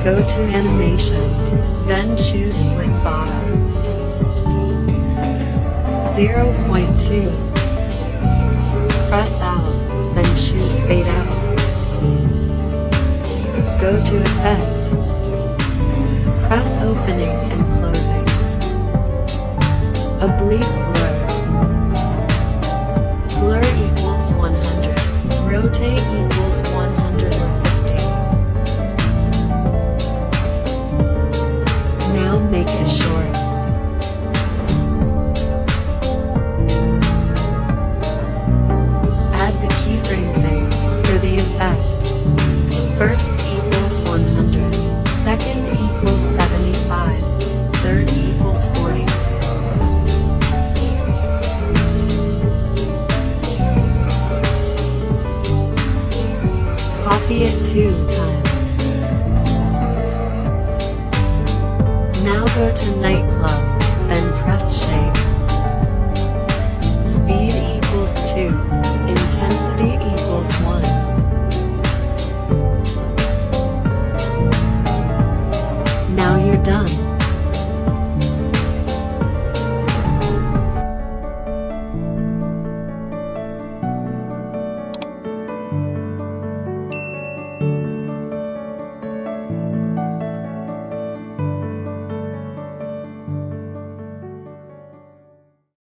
Go to Animations, then choose Swing Bottom. 0.2. Press out, then choose Fade Out. Go to Effects. Press Opening and Closing. Oblique Blur. Blur equals 100. Rotate equals 100.